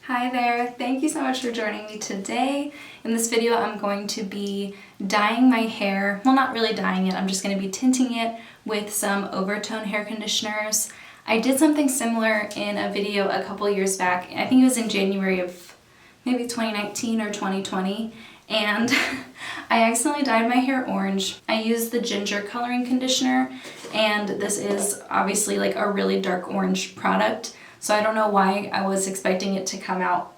Hi there, thank you so much for joining me today. In this video I'm going to be dyeing my hair. Well, not really dyeing it, I'm just going to be tinting it with some Overtone hair conditioners. I did something similar in a video a couple years back. I think it was in January of maybe 2019 or 2020. And I accidentally dyed my hair orange. I used the ginger coloring conditioner, and this is obviously like a really dark orange product. So I don't know why I was expecting it to come out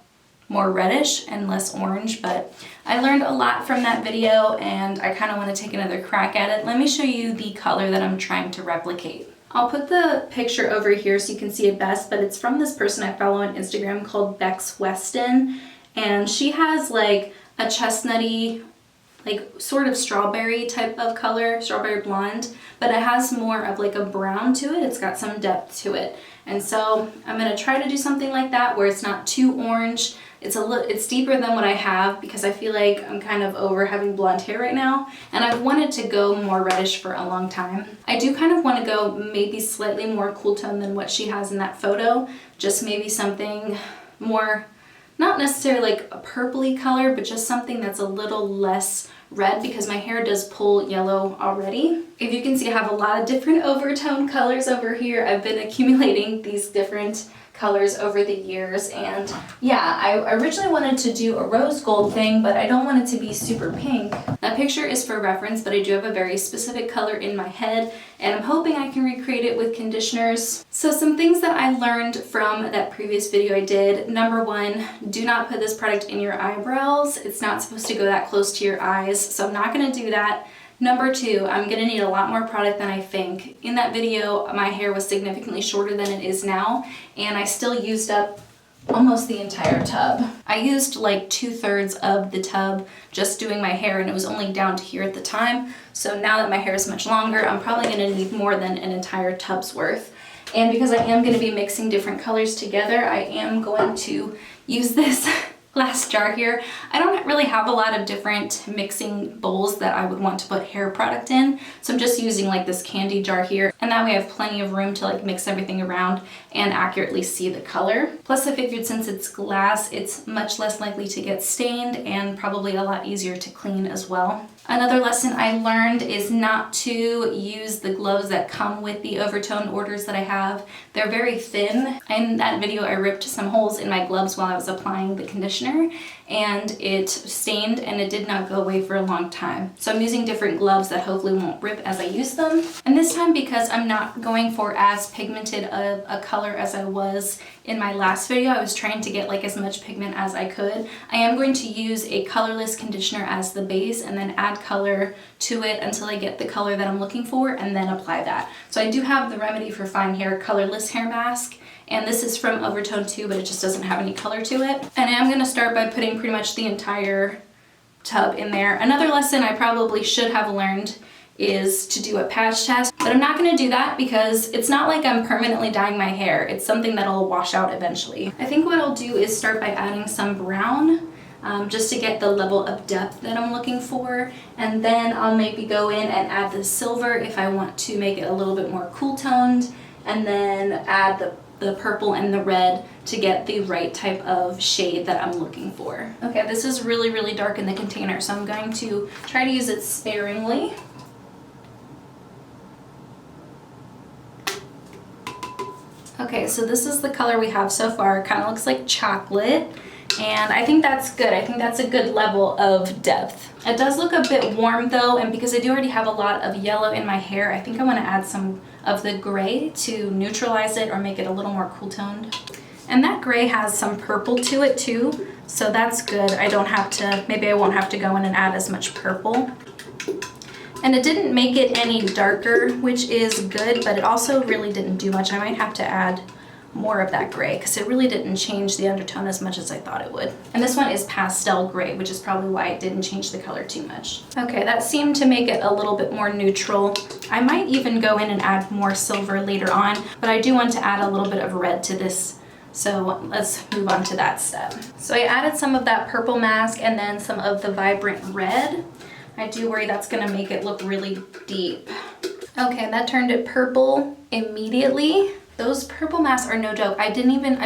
more reddish and less orange, but I learned a lot from that video and I kind of want to take another crack at it. Let me show you the color that I'm trying to replicate. I'll put the picture over here so you can see it best, but it's from this person I follow on Instagram called Bex Weston, and she has like a chestnutty, like sort of strawberry type of color, strawberry blonde, but it has more of like a brown to it. It's got some depth to it. And so I'm gonna try to do something like that where it's not too orange. It's deeper than what I have because I feel like I'm kind of over having blonde hair right now, and I've wanted to go more reddish for a long time. I do kind of want to go maybe slightly more cool tone than what she has in that photo, just maybe something more, not necessarily like a purpley color, but just something that's a little less red because my hair does pull yellow already. If you can see, I have a lot of different overtone colors over here. I've been accumulating these different colors over the years, and yeah, I originally wanted to do a rose gold thing, but I don't want it to be super pink. That picture is for reference, but I do have a very specific color in my head, and I'm hoping I can recreate it with conditioners. So some things that I learned from that previous video I did. Number one, do not put this product in your eyebrows. It's not supposed to go that close to your eyes, so I'm not gonna do that. Number two, I'm gonna need a lot more product than I think. In that video, my hair was significantly shorter than it is now, and I still used up almost the entire tub. I used like 2/3 of the tub just doing my hair, and it was only down to here at the time. So now that my hair is much longer, I'm probably gonna need more than an entire tub's worth. And because I am gonna be mixing different colors together, I am going to use this glass jar here. I don't really have a lot of different mixing bowls that I would want to put hair product in, so I'm just using like this candy jar here, and that way I have plenty of room to like mix everything around and accurately see the color. Plus I figured since it's glass, it's much less likely to get stained and probably a lot easier to clean as well. Another lesson I learned is not to use the gloves that come with the Overtone orders that I have. They're very thin. In that video, I ripped some holes in my gloves while I was applying the conditioner, and it stained and it did not go away for a long time. So I'm using different gloves that hopefully won't rip as I use them. And this time, because I'm not going for as pigmented a color as I was in my last video, I was trying to get like as much pigment as I could. I am going to use a colorless conditioner as the base and then add color to it until I get the color that I'm looking for and then apply that. So I do have the Remedy for Fine Hair colorless hair mask, and this is from Overtone too, but it just doesn't have any color to it. And I'm gonna start by putting pretty much the entire tub in there. Another lesson I probably should have learned is to do a patch test, but I'm not gonna do that because it's not like I'm permanently dyeing my hair. It's something that'll wash out eventually. I think what I'll do is start by adding some brown, just to get the level of depth that I'm looking for, and then I'll maybe go in and add the silver if I want to make it a little bit more cool toned, and then add the purple and the red to get the right type of shade that I'm looking for. Okay, this is really, really dark in the container, so I'm going to try to use it sparingly. Okay, so this is the color we have so far. It kind of looks like chocolate, and I think that's good. I think that's a good level of depth. It does look a bit warm though, and because I do already have a lot of yellow in my hair, I think I want to add some of the gray to neutralize it or make it a little more cool toned. And that gray has some purple to it too, so that's good. I don't have to, maybe I won't have to go in and add as much purple. And it didn't make it any darker, which is good, but it also really didn't do much. I might have to add more of that gray because it really didn't change the undertone as much as I thought it would. And this one is pastel gray, which is probably why it didn't change the color too much. Okay, that seemed to make it a little bit more neutral. I might even go in and add more silver later on, but I do want to add a little bit of red to this. So let's move on to that step. So I added some of that purple mask and then some of the vibrant red. I do worry that's gonna make it look really deep. Okay, that turned it purple immediately. Those purple masks are no joke. I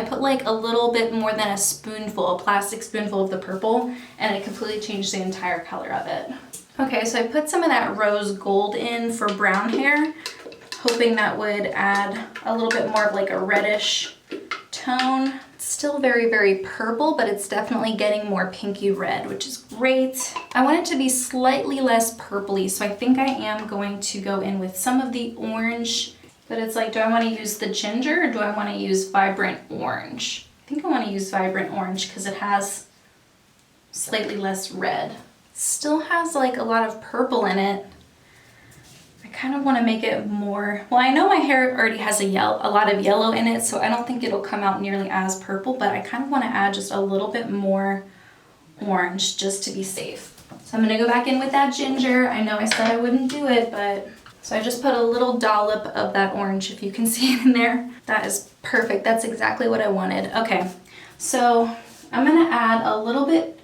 put like a little bit more than a spoonful, a plastic spoonful of the purple, and it completely changed the entire color of it. Okay, so I put some of that rose gold in for brown hair, hoping that would add a little bit more of like a reddish tone. It's still very, very purple, but it's definitely getting more pinky red, which is great. I want it to be slightly less purpley, so I think I am going to go in with some of the orange, but it's like, do I want to use the ginger or do I want to use vibrant orange? I think I want to use vibrant orange because it has slightly less red. Still has like a lot of purple in it. I kind of want to make it more, well, I know my hair already has a lot of yellow in it, so I don't think it'll come out nearly as purple, but I kind of want to add just a little bit more orange just to be safe. So I'm going to go back in with that ginger. I know I said I wouldn't do it, but so I just put a little dollop of that orange, if you can see it in there. That is perfect. That's exactly what I wanted. Okay, so I'm going to add a little bit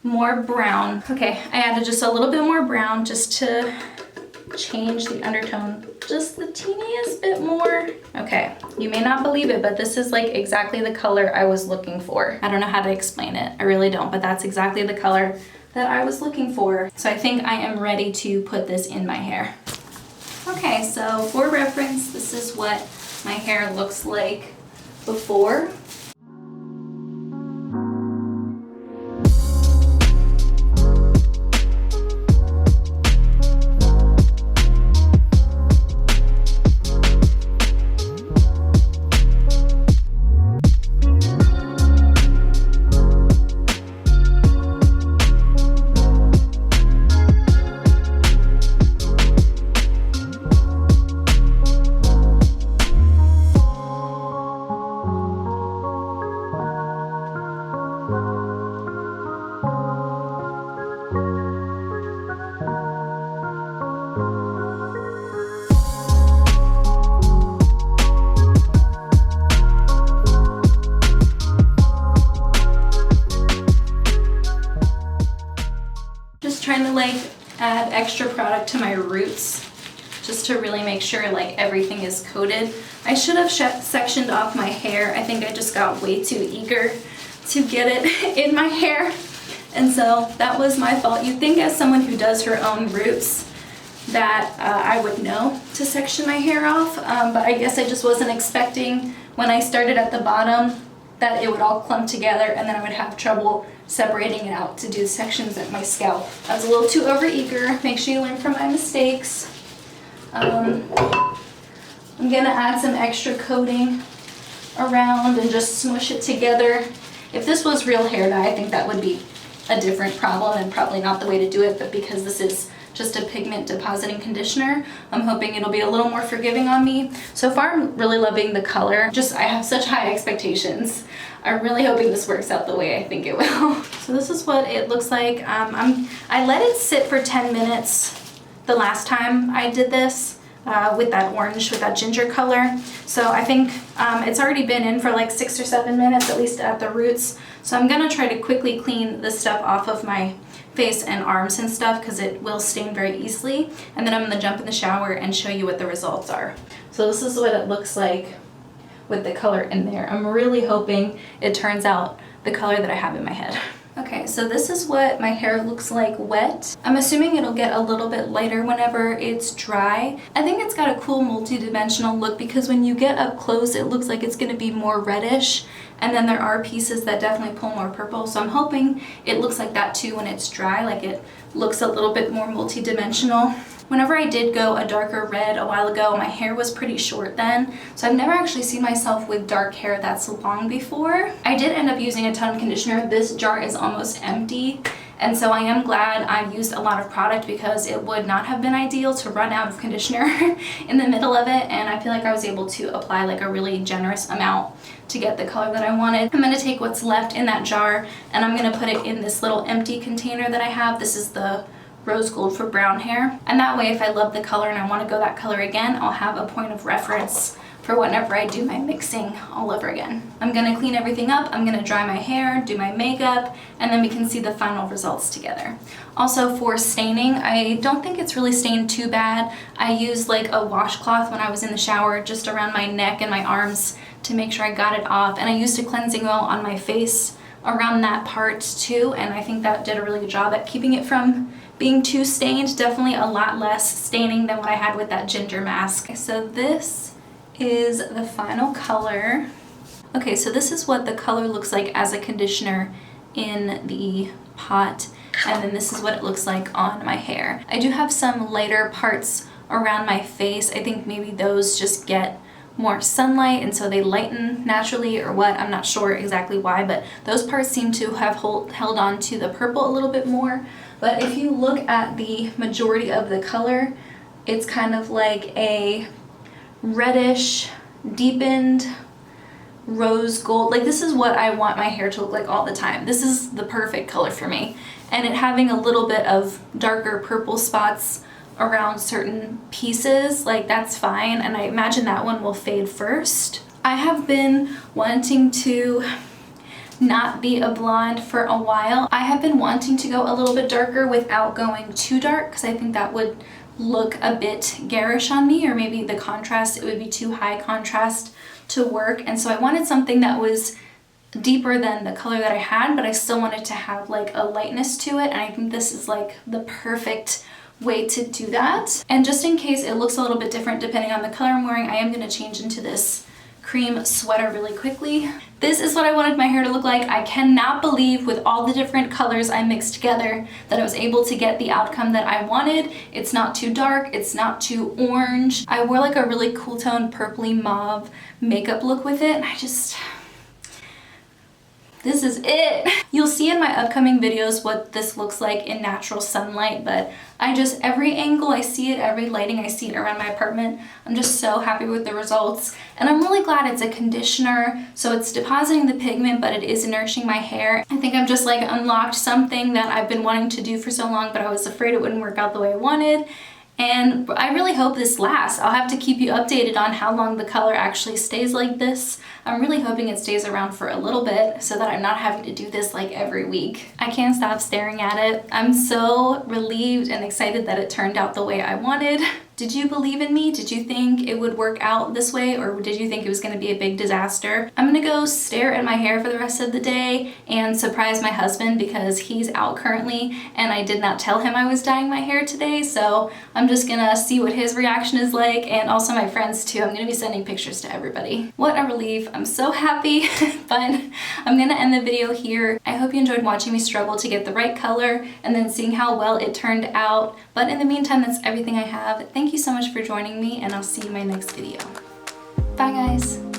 more brown. Okay, I added just a little bit more brown just to change the undertone just the teeniest bit more. Okay, you may not believe it, but this is like exactly the color I was looking for. I don't know how to explain it. I really don't, but that's exactly the color that I was looking for. So I think I am ready to put this in my hair. Okay, so for reference, this is what my hair looks like before. Trying to like add extra product to my roots just to really make sure like everything is coated. I should have sectioned off my hair. I think I just got way too eager to get it in my hair, and so that was my fault. You'd think as someone who does her own roots that I would know to section my hair off, but I guess I just wasn't expecting when I started at the bottom that it would all clump together and then I would have trouble separating it out to do sections at my scalp. I was a little too overeager. Make sure you learn from my mistakes. I'm gonna add some extra coating around and just smush it together. If this was real hair dye, I think that would be a different problem and probably not the way to do it, but because this is just a pigment depositing conditioner, I'm hoping it'll be a little more forgiving on me. So far, I'm really loving the color. I have such high expectations. I'm really hoping this works out the way I think it will. So this is what it looks like. I let it sit for 10 minutes the last time I did this with that orange, with that ginger color. So I think it's already been in for like 6 or 7 minutes, at least at the roots. So I'm gonna try to quickly clean this stuff off of my face and arms and stuff because it will stain very easily, and then I'm gonna jump in the shower and show you what the results are. So this is what it looks like with the color in there. I'm really hoping it turns out the color that I have in my head. Okay, so this is what my hair looks like wet. I'm assuming it'll get a little bit lighter whenever it's dry. I think it's got a cool multi-dimensional look because when you get up close, it looks like it's gonna be more reddish, and then there are pieces that definitely pull more purple. So I'm hoping it looks like that too when it's dry, like it looks a little bit more multi-dimensional. Whenever I did go a darker red a while ago, my hair was pretty short then, so I've never actually seen myself with dark hair that's long before. I did end up using a ton of conditioner. This jar is almost empty, and so I am glad I used a lot of product because it would not have been ideal to run out of conditioner in the middle of it, and I feel like I was able to apply like a really generous amount to get the color that I wanted. I'm going to take what's left in that jar and I'm going to put it in this little empty container that I have. This is the rose gold for brown hair, and that way if I love the color and I want to go that color again, I'll have a point of reference for whenever I do my mixing all over again. I'm gonna clean everything up, I'm gonna dry my hair, do my makeup, and then we can see the final results together. Also for staining, I don't think it's really stained too bad. I used like a washcloth when I was in the shower just around my neck and my arms to make sure I got it off, and I used a cleansing oil on my face around that part too, and I think that did a really good job at keeping it from being too stained. Definitely a lot less staining than what I had with that ginger mask. So this is the final color. Okay, so this is what the color looks like as a conditioner in the pot, and then this is what it looks like on my hair. I do have some lighter parts around my face. I think maybe those just get more sunlight and so they lighten naturally or what, I'm not sure exactly why, but those parts seem to have held on to the purple a little bit more. But if you look at the majority of the color, it's kind of like a reddish, deepened rose gold. Like, this is what I want my hair to look like all the time. This is the perfect color for me. And it having a little bit of darker purple spots around certain pieces, like, that's fine, and I imagine that one will fade first. I have been wanting to not be a blonde for a while. I have been wanting to go a little bit darker without going too dark, because I think that would look a bit garish on me, or maybe the contrast, it would be too high contrast to work. And so I wanted something that was deeper than the color that I had, but I still wanted to have like a lightness to it, and I think this is like the perfect way to do that. And just in case it looks a little bit different depending on the color I'm wearing, I am going to change into this cream sweater really quickly. This is what I wanted my hair to look like. I cannot believe with all the different colors I mixed together that I was able to get the outcome that I wanted. It's not too dark, it's not too orange. I wore like a really cool tone purpley mauve makeup look with it, and this is it. You'll see in my upcoming videos what this looks like in natural sunlight, but every angle I see it, every lighting I see it around my apartment, I'm just so happy with the results. And I'm really glad it's a conditioner, so it's depositing the pigment, but it is nourishing my hair. I think I've just like unlocked something that I've been wanting to do for so long, but I was afraid it wouldn't work out the way I wanted. And I really hope this lasts. I'll have to keep you updated on how long the color actually stays like this. I'm really hoping it stays around for a little bit so that I'm not having to do this like every week. I can't stop staring at it. I'm so relieved and excited that it turned out the way I wanted. Did you believe in me? Did you think it would work out this way, or did you think it was going to be a big disaster? I'm gonna go stare at my hair for the rest of the day and surprise my husband because he's out currently and I did not tell him I was dyeing my hair today, so I'm just gonna see what his reaction is like, and also my friends too. I'm gonna be sending pictures to everybody. What a relief. I'm so happy, but I'm gonna end the video here. I hope you enjoyed watching me struggle to get the right color and then seeing how well it turned out. But in the meantime, that's everything I have. Thank you so much for joining me, and I'll see you in my next video. Bye guys.